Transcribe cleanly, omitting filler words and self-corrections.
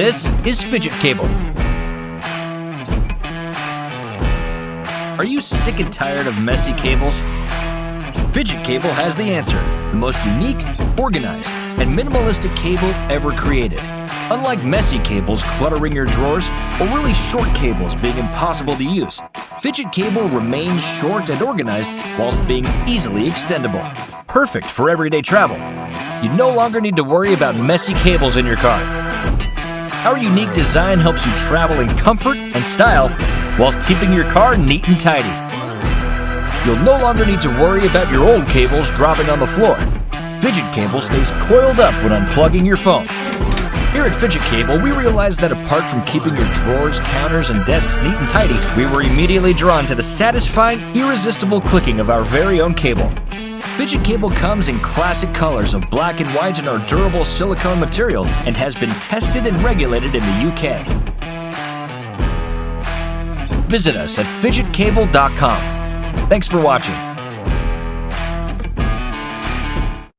This is Fidget Cable. Are you sick and tired of messy cables? Fidget Cable has the answer, the most unique, organized, and minimalistic cable ever created. Unlike messy cables cluttering your drawers, or really short cables being impossible to use, Fidget Cable remains short and organized whilst being easily extendable. Perfect for everyday travel. You no longer need to worry about messy cables in your car. Our unique design helps you travel in comfort and style whilst keeping your car neat and tidy. You'll no longer need to worry about your old cables dropping on the floor. Fidget Cable stays coiled up when unplugging your phone. Here at Fidget Cable, we realized that apart from keeping your drawers, counters, and desks neat and tidy, we were immediately drawn to the satisfying, irresistible clicking of our very own cable. Fidget Cable comes in classic colors of black and white and our durable silicone material and has been tested and regulated in the UK. Visit us at fidgetcable.com. Thanks for watching.